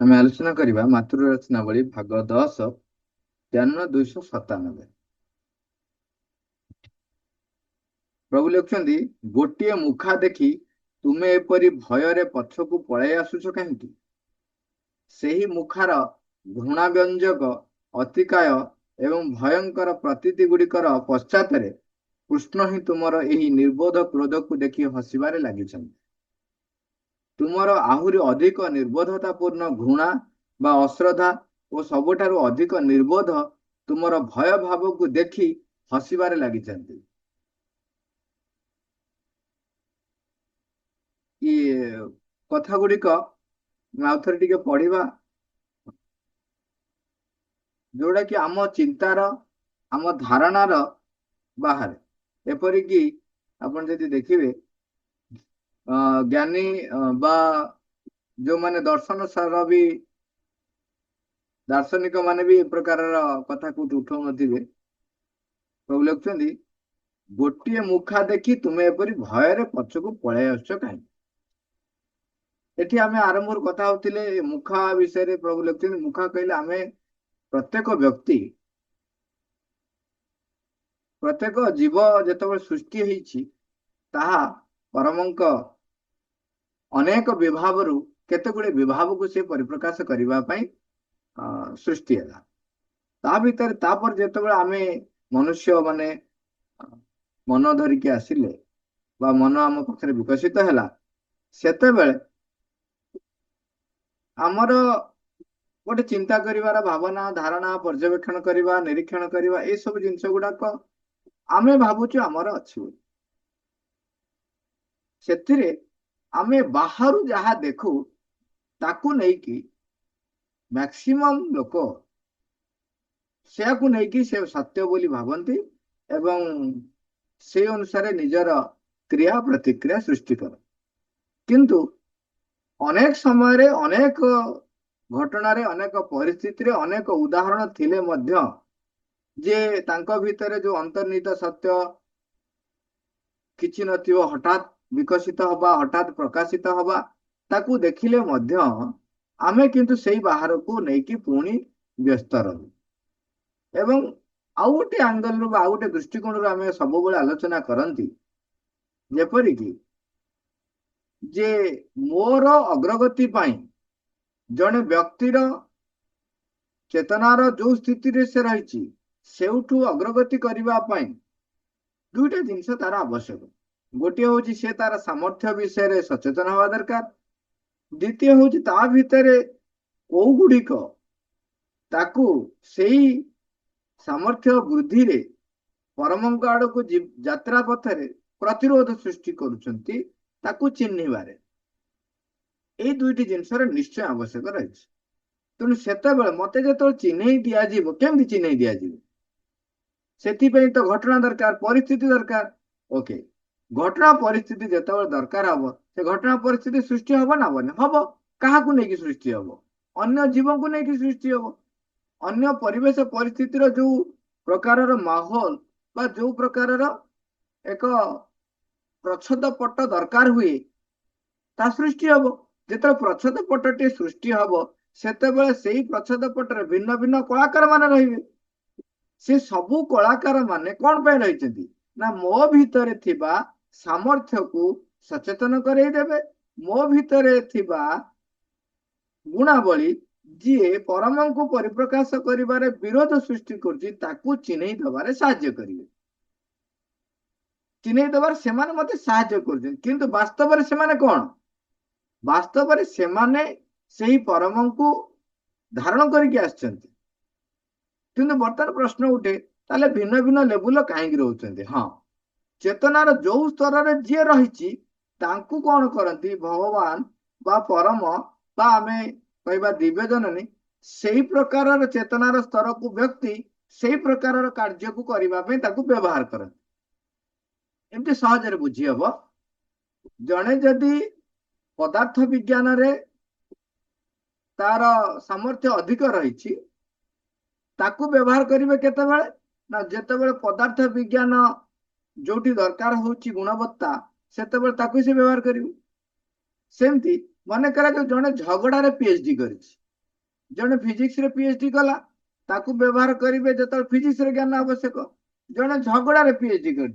ଆମେ ଆଲୋଚନା କରିବା ମାତୃରଚନାବଳୀ ଭାଗ 10 ଧ୍ୟାନ 297। ପ୍ରଭୁ ଲେଖୁଛନ୍ତି, ଗୋଟିଏ ମୁଖା ଦେଖି ତୁମେ ଏପରି ଭୟରେ ପଛକୁ ପଳାଇ ଆସୁଛ କାହିଁକି? ସେହି ମୁଖାର ଘୃଣାବ୍ୟଞ୍ଜକ ଅତିକାୟ ଏବଂ ଭୟଙ୍କର ପ୍ରତୀତି ଗୁଡ଼ିକର ପଶ୍ଚାତରେ କୃଷ୍ଣ ହିଁ ତୁମର ଏହି ନିର୍ବୋଧ କ୍ରୋଧକୁ ଦେଖି ହସିବାରେ ଲାଗିଛନ୍ତି। ତୁମର ଆହୁରି ଅଧିକ ନିର୍ಬೋଧତାପୂର୍ଣ୍ଣ ଘୃଣା ବା ଅଶ୍ରଦ୍ଧା ଓ ସବୁଠାରୁ ଅଧିକ ନିର୍ବୋଧ ତୁମର ଭୟ ଭାବକୁ ଦେଖି ହସିବାରେ ଲାଗିଛନ୍ତି। ଇଏ କଥା ଗୁଡ଼ିକ ଆଉଥରେ ଟିକେ ପଢିବା, ଯୋଉଟା କି ଆମ ଚିନ୍ତାର, ଆମ ଧାରଣାର ବାହାରେ। ଏପରିକି ଆପଣ ଯଦି ଦେଖିବେ, ଜ୍ଞାନୀ ବା ଯୋଉମାନେ ଦର୍ଶନ ସାର ବି ଦାର୍ଶନିକ ମାନେ ବି ଏ ପ୍ରକାରର କଥା କୋଉଠି ଉଠାଉନଥିବେ। ପ୍ରଭୁ ଲେଖୁଛନ୍ତି, ଗୋଟିଏ ମୁଖା ଦେଖି ତୁମେ ଏପରି ଭୟରେ ପଛକୁ ପଳାଇ ଆସୁଛ କାହିଁକି? ଏଠି ଆମେ ଆରମ୍ଭରୁ କଥା ହଉଥିଲେ ମୁଖା ବିଷୟରେ। ପ୍ରଭୁ ଲେଖୁଛନ୍ତି, ମୁଖା କହିଲେ ଆମେ ପ୍ରତ୍ୟେକ ବ୍ୟକ୍ତି, ପ୍ରତ୍ୟେକ ଜୀବ ଯେତେବେଳେ ସୃଷ୍ଟି ହେଇଛି, ତାହା ପରମଙ୍କ ଅନେକ ବିଭାବରୁ କେତେ ଗୁଡେ ବିଭାବକୁ ସେ ପରିପ୍ରକାଶ କରିବା ପାଇଁ ସୃଷ୍ଟି ହେଲା। ତା ଭିତରେ ତାପରେ ଯେତେବେଳେ ଆମେ ମନୁଷ୍ୟ ମାନେ ମନ ଧରିକି ଆସିଲେ ବା ମନ ଆମ ପାଖରେ ବିକଶିତ ହେଲା, ସେତେବେଳେ ଆମର ଗୋଟେ ଚିନ୍ତା କରିବାର ଭାବନା, ଧାରଣା, ପର୍ଯ୍ୟବେକ୍ଷଣ କରିବା, ନିରୀକ୍ଷଣ କରିବା, ଏସବୁ ଜିନିଷ ଗୁଡାକ ଆମେ ଭାବୁଛୁ ଆମର ଅଛି ବୋଲି। ସେଥିରେ ଆମେ ବାହାରୁ ଯାହା ଦେଖୁ ତାକୁ ନେଇକି ମ୍ୟାକ୍ସିମମ୍ ଲୋକ ସେୟାକୁ ନେଇକି ସେ ସତ୍ୟ ବୋଲି ଭାବନ୍ତି ଏବଂ ସେଇ ଅନୁସାରେ ନିଜର କ୍ରିୟା ପ୍ରତିକ୍ରିୟା ସୃଷ୍ଟି କରନ୍ତି। କିନ୍ତୁ ଅନେକ ସମୟରେ, ଅନେକ ଘଟଣାରେ, ଅନେକ ପରିସ୍ଥିତିରେ, ଅନେକ ଉଦାହରଣ ଥିଲେ ମଧ୍ୟ ଯେ ତାଙ୍କ ଭିତରେ ଯୋଉ ଅନ୍ତର୍ନିହିତ ସତ୍ୟ କିଛି ନଥିବ, ହଠାତ୍ ବିକଶିତ ହବା, ହଠାତ୍ ପ୍ରକାଶିତ ହବା, ତାକୁ ଦେଖିଲେ ମଧ୍ୟ ଆମେ କିନ୍ତୁ ସେଇ ବାହାରକୁ ନେଇକି ପୁଣି ବ୍ୟସ୍ତ ରହୁ। ଏବଂ ଆଉ ଗୋଟେ ଆଙ୍ଗଲରୁ ବା ଆଉ ଗୋଟେ ଦୃଷ୍ଟିକୋଣରୁ ଆମେ ସବୁବେଳେ ଆଲୋଚନା କରନ୍ତି, ଯେପରିକି ଯେ ମୋର ଅଗ୍ରଗତି ପାଇଁ ଜଣେ ବ୍ୟକ୍ତିର ଚେତନାର ଯୋଉ ସ୍ଥିତିରେ ସେ ରହିଛି, ସେଉଠୁ ଅଗ୍ରଗତି କରିବା ପାଇଁ ଦୁଇଟା ଜିନିଷ ତାର ଆବଶ୍ୟକ। ଗୋଟିଏ ହଉଛି ସେ ତାର ସାମର୍ଥ୍ୟ ବିଷୟରେ ସଚେତନ ହେବା ଦରକାର। ଦ୍ୱିତୀୟ ହଉଛି ତା ଭିତରେ କୋଉ ଗୁଡ଼ିକ ତାକୁ ସେଇ ସାମର୍ଥ୍ୟ ବୃଦ୍ଧିରେ ପରମଙ୍କ ଆଡକୁ ଯାତ୍ରା ପଥରେ ପ୍ରତିରୋଧ ସୃଷ୍ଟି କରୁଛନ୍ତି, ତାକୁ ଚିହ୍ନିବାରେ ଏଇ ଦୁଇଟି ଜିନିଷର ନିଶ୍ଚୟ ଆବଶ୍ୟକ ରହିଛି। ତେଣୁ ସେତେବେଳେ ମତେ ଯେତେବେଳେ ଚିହ୍ନେଇ ଦିଆଯିବ, କେମିତି ଚିହ୍ନେଇ ଦିଆଯିବ? ସେଥିପାଇଁ ତ ଘଟଣା ଦରକାର, ପରିସ୍ଥିତି ଦରକାର। ଓକେ, ଘଟଣା ପରିସ୍ଥିତି ଯେତେବେଳେ ଦରକାର ହବ, ସେ ଘଟଣା ପରିସ୍ଥିତି ସୃଷ୍ଟି ହବ ନା ହବନି? ହବ। କାହାକୁ ନେଇକି ସୃଷ୍ଟି ହବ? ଅନ୍ୟ ଜୀବଙ୍କୁ ନେଇକି ସୃଷ୍ଟି ହବ। ଅନ୍ୟ ପରିବେଶ ପରିସ୍ଥିତିର ଯୋଉ ପ୍ରକାରର ମାହୋଲ ବା ଯୋଉ ପ୍ରକାରର ଏକ ପ୍ରଚ୍ଛଦ ପଟ ଦରକାର ହୁଏ, ତା ସୃଷ୍ଟି ହବ। ଯେତେବେଳେ ପ୍ରଚ୍ଛଦ ପଟଟି ସୃଷ୍ଟି ହବ, ସେତେବେଳେ ସେଇ ପ୍ରଚ୍ଛଦ ପଟରେ ଭିନ୍ନ ଭିନ୍ନ କଳାକାର ମାନେ ରହିବେ। ସେ ସବୁ କଳାକାର ମାନେ କଣ ପାଇଁ ରହିଛନ୍ତି? ନା ମୋ ଭିତରେ ଥିବା ସାମର୍ଥ୍ୟକୁ ସଚେତନ କରେଇଦେବେ। ମୋ ଭିତରେ ଥିବା ଗୁଣାବଳୀ ଯିଏ ପରମଙ୍କୁ ପରିପ୍ରକାଶ କରିବାରେ ବିରୋଧ ସୃଷ୍ଟି କରୁଛି, ତାକୁ ଚିହ୍ନେଇ ଦେବାରେ ସାହାଯ୍ୟ କରିବେ। ଚିହ୍ନେଇ ଦେବାରେ ସେମାନେ ମତେ ସାହାଯ୍ୟ କରୁଛନ୍ତି, କିନ୍ତୁ ବାସ୍ତବରେ ସେମାନେ କଣ? ବାସ୍ତବରେ ସେମାନେ ସେହି ପରମଙ୍କୁ ଧାରଣ କରିକି ଆସିଛନ୍ତି। କିନ୍ତୁ ବର୍ତ୍ତମାନ ପ୍ରଶ୍ନ ଉଠେ, ତାହେଲେ ଭିନ୍ନ ଭିନ୍ନ ଲେବୁଲ କାହିଁକି ରହୁଛନ୍ତି? ହଁ, ଚେତନାର ଯୋଉ ସ୍ତରରେ ଯିଏ ରହିଛି, ତାଙ୍କୁ କଣ କରନ୍ତି ଭଗବାନ ବା ପରମ ବା ଆମେ କହିବା ଦିବ୍ୟ ଜନନୀ, ସେଇ ପ୍ରକାରର ଚେତନାର ସ୍ତରକୁ ବ୍ୟକ୍ତି ସେଇ ପ୍ରକାରର କାର୍ଯ୍ୟକୁ କରିବା ପାଇଁ ତାକୁ ବ୍ୟବହାର କରନ୍ତି। ଏମିତି ସହଜରେ ବୁଝି ହବ, ଜଣେ ଯଦି ପଦାର୍ଥ ବିଜ୍ଞାନରେ ତାର ସାମର୍ଥ୍ୟ ଅଧିକ ରହିଛି, ତାକୁ ବ୍ୟବହାର କରିବେ କେତେବେଳେ? ନା ଯେତେବେଳେ ପଦାର୍ଥ ବିଜ୍ଞାନ ଯୋଉଠି ଦରକାର ହଉଛି ଗୁଣବତ୍ତା, ସେତେବେଳେ ତାକୁ ସେ ବ୍ୟବହାର କରିବେ। ସେମିତି ମନେ କରାଯାଉ ଜଣେ ଝଗଡାରେ ପିଏଚଡି କରିଛି, जड़े फिजिक्स रे पीएचडी कला ताकू व्यवहार करेंगे जो फिजिक्स रे ज्ञान आवश्यक। जड़े झगड़ा पीएचडी कर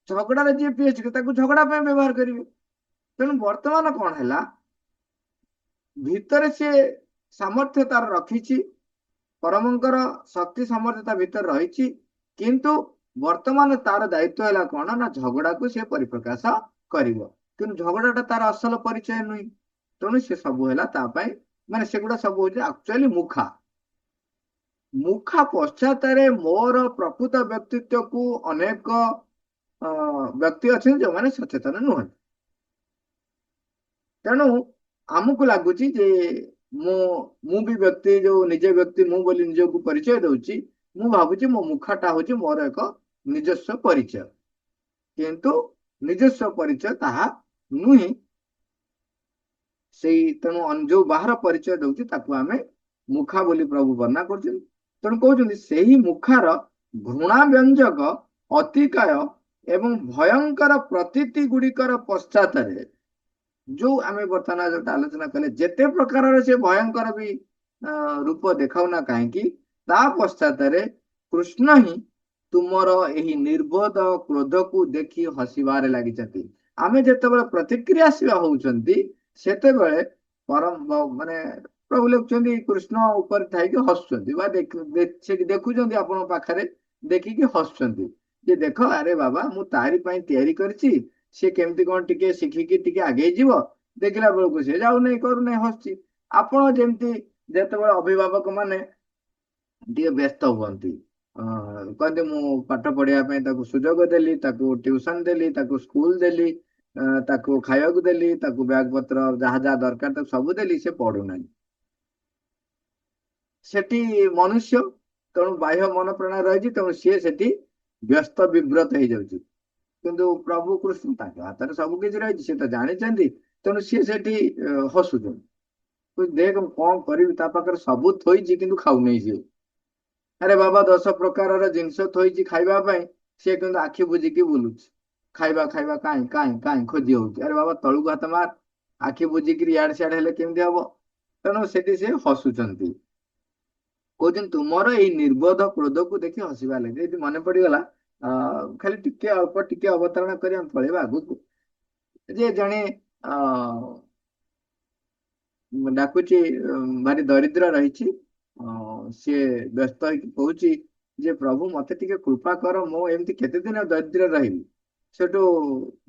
झगड़ा जी पीएचडी झगड़ा व्यवहार करेंगे। तेणु वर्तमान कौन है भितर सी सामर्थ्य तार रखी परमंकर शक्ति सामर्थ्यता भितर रही किंतु वर्तमान तार दायित्व है कौन ना झगड़ा को सी परिप्रकाश कर कि झगड़ाटा तार असल परिचय नुह तेणु सी सब है माने सेगुड़ा सब हूँ एक्चुअली मुखा मुखा पश्चात मोर प्रकृत व्यक्तित्व को अनेक व्यक्ति अच्छे जो मैंने सचेतन नुह तेणु आमको लगुच मु भी व्यक्ति जो निजे व्यक्ति मु बोली निजक परिचय दूची मु भावुची मो मुखाटा हूँ मोर एक निजस्व परिचय किंतु निजस्व परिचय ताहा नुहे से तेणु जो बाहर परिचय दूची ताकू आमे मुखा बोली प्रभु वर्णना कर तेणु कहते से ही मुखार घृणा व्यंजक अतिकाय एवं भयंकर प्रतीति गुड़िकर पश्चात जो आम बर्तमान जो आलोचना कले जिते प्रकार से भयंकर भी रूप देखाऊना कहीं पश्चात कृष्ण ही तुमर यही निर्बोध क्रोध को देखी हसबार लगी आम जिते प्रतिक्रियाशील होती परम माने प्रभु लिखुं कृष्ण ऊपर थी हसुँच देखुं आपण पाखे देखिकी हसुँच जे देख अरे बाबा मु तारी तैयारी करछि सी केमती कौन टिके शिखिकी टिके आगे जीव देखला बेलू सी जाऊ नहीं करू नहीं हसुची आपण जमती जिते अभिभावक माने टे व्यस्त हुंती कहते मु पाठ पढ़ाई सुजोग देली ट्यूशन देली स्कूल देली खाया देली बैग पत्र जहाँ जहाँ दरकार सब देली से पढ़ुना सेठी मनुष्य तेणु बाह्य मन प्राण रही तेणु सी से व्यस्त विव्रत हो जाऊँ किंतु प्रभु कृष्ण हाथ में सब किसी रही सी तो जानते तेणु सी से हसुच देख कौन कर सब थोड़ी कि खाऊ नहीं सी अरे बाबा 10 प्रकार जिनस थोड़ी खावाई सी कि आखि बुझिकी बुलूच खाइबा खाइबा कहीं कहीं कहीं खोजी हो अरे बाबा तलू हाथ मार आखि बुझिकी इाड़े सियाड़े हेले केमती हम तेणु से हसुंच कहते तुमर यही निर्बोध क्रोध को देखी हसवा लगे ये मन पड़गला खाली टिके अल्प टिके अवतरण कर पलैबा आगु जे जड़े डाकुची भारी दरिद्र रही सी व्यस्त हो जे प्रभु मत टे कृपा कर मु एमती केते दिन दरिद्र रही सेठू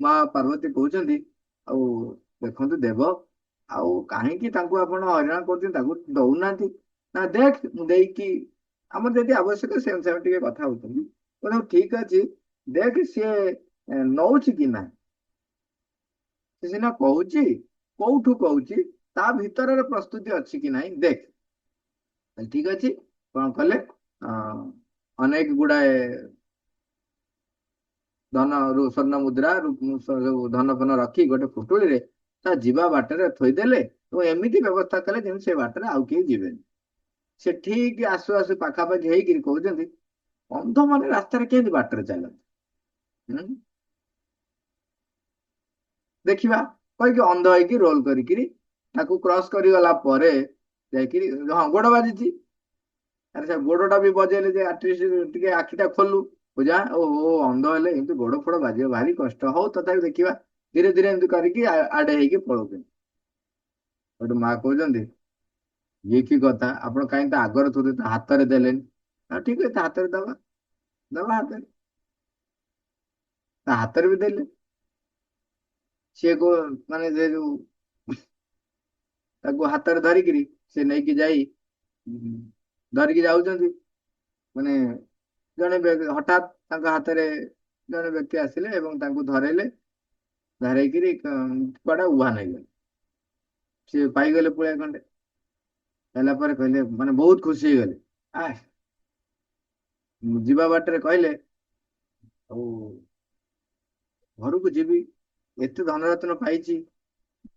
माँ पार्वती कहते देखु देव आउ कहीं हईराण कर दौना ना देख मुझे आम जी आवश्यक से अनुसार टे कथा हो ठीक अच्छे देख सी नौ कि ना सीना कहूँ कौठू कहूँ ता भीतर प्रस्तुति अच्छी कि नहीं देख ठीक अच्छे कौन कले अनेक गुड़ाए धन स्वर्ण मुद्रा धन फन रखी गोटे फुटुड़ी रे ता जीवा बाटर थईदेले तो एमती व्यवस्था कले जमी से बाटर आउ कहीं जीवे से ठीक आसु आसु पाखापाखि होकर कहते अंध मैंने रास्तार के बाटर चलती देखा कहीकि अंध हो रोल कर क्रॉस करगला हाँ गोड़ बाजी अरे से गोड़टा भी बजेले जे आटलिस्ट आखिटा खोलु बुझा ओहो अंध हेले एमती गोड़ फोड़ बाजे भारी कष्ट हो तथा देखा धीरे धीरे एमती करके आड़े होगी पड़ोते गोटे माँ कहते ये कि कथा आप कहीं आगर थे हाथ में देले ठीक है हाथ में दबा दबा हाथ में भी देले सी को माने जो हाथ में धरिकी से नहीं कि जाई धरिकी जाऊँ माने जड़े हठात हाथ में जड़े व्यक्ति आसिले धरइले धरईकि कड़ा उहा नहीं गले सी पाईगले पुलिया खंडे कहले माने बहुत खुशी हो गले आ जीवा बाटर कहले घर को जीवी एत धनरत्न पाई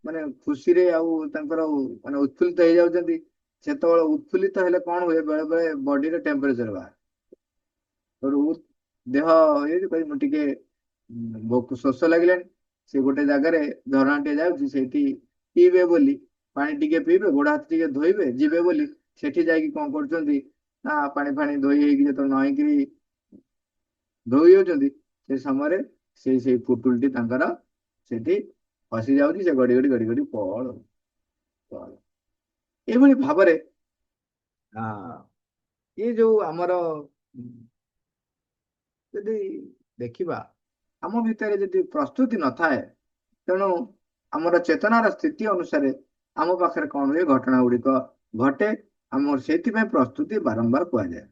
माने खुशी रे माने उत्फुल्लित हो जाउछंती सेत उत्फुल्लित हेले कौन हुए बेले बेले बॉडी रे टेम्परेचर बाहर देह ये टे भोक शोष लगे से गोटे जगार झरना टे जाऊँगी पीबे बोली ପାଣି ଟିକେ ପିଇବେ, ଗୋଡ ହାତ ଟିକେ ଧୋଇବେ ଯିବେ ବୋଲି ସେଠି ଯାଇକି କଣ କରୁଛନ୍ତି ନା ପାଣି ଫାଣି ଧୋଇ ହେଇକି ଯେତେବେଳେ ନଈକିରି ଧୋଇ ଯାଉଛନ୍ତି ସେ ସମୟରେ ସେଇ ପୁଟୁଳିଟି ତାଙ୍କର ସେଠି ଫସି ଯାଉଛି, ସେ ଗଡି ଗଡି ଗଡି ଗଡି ପଳ ଏଇଭଳି ଭାବରେ ଆ ଇଏ ଯୋଉ ଆମର ଯଦି ଦେଖିବା ଆମ ଭିତରେ ଯଦି ପ୍ରସ୍ତୁତି ନଥାଏ, ତେଣୁ ଆମର ଚେତନାର ସ୍ଥିତି ଅନୁସାରେ ଆମ ପାଖରେ କଣ ହୁଏ ଘଟଣା ଗୁଡିକ ଘଟେ। ଆମର ସେଇଥିପାଇଁ ପ୍ରସ୍ତୁତି ବାରମ୍ବାର କୁହାଯାଏ।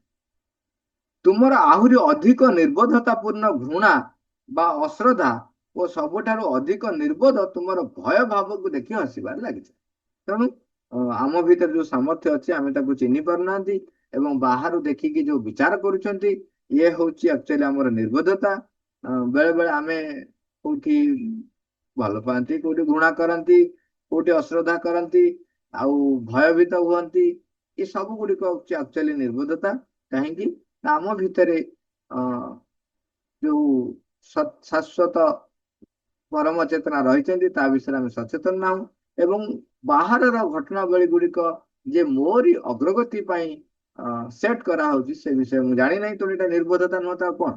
ତୁମର ଆହୁରି ଅଧିକ ନିର୍ବୋଧତା ପୂର୍ଣ୍ଣ ଘୃଣା ବା ଅଶ୍ରଦ୍ଧା ଓ ସବୁଠାରୁ ଅଧିକ ନିର୍ବୋଧ ତୁମର ଭୟ ଭାବକୁ ଦେଖି ହସିବାରେ ଲାଗିছে। ତେଣୁ ଆମ ଭିତରେ ଯୋଉ ସାମର୍ଥ୍ୟ ଅଛି ଆମେ ତାକୁ ଚିହ୍ନି ପାରୁନାହାନ୍ତି ଏବଂ ବାହାରୁ ଦେଖିକି ଯୋଉ ବିଚାର କରୁଛନ୍ତି ଇଏ ହଉଛି ଆକ୍ଚୁଆଲି ଆମର ନିର୍ବୋଧତା। ବେଳେ ବେଳେ ଆମେ କୋଉଠି ଭଲ ପାଆନ୍ତି, କୋଉଠି ଘୃଣା କରନ୍ତି, କୋଉଠି ଅଶ୍ରଦ୍ଧା କରନ୍ତି, ଆଉ ଭୟଭୀତ ହୁଅନ୍ତି। ଏ ସବୁ ଗୁଡିକ ହଉଛି ଆକ୍ଚୁଆଲି ନିର୍ବୋଧତା। କାହିଁକି ନା ଆମ ଭିତରେ ଅ ଯୋଉ ଶାଶ୍ୱତ ପରମ ଚେତନା ରହିଛନ୍ତି ତା ବିଷୟରେ ଆମେ ସଚେତନ ନାହୁଁ ଏବଂ ବାହାରର ଘଟଣାବଳୀ ଗୁଡିକ ଯେ ମୋରି ଅଗ୍ରଗତି ପାଇଁ ସେଟ୍ କରାହଉଛି ସେ ବିଷୟ ମୁଁ ଜାଣିନାହିଁ। ତ ଏଇଟା ନିର୍ବୋଧତା ନୁହଁ ତ ଆଉ କଣ?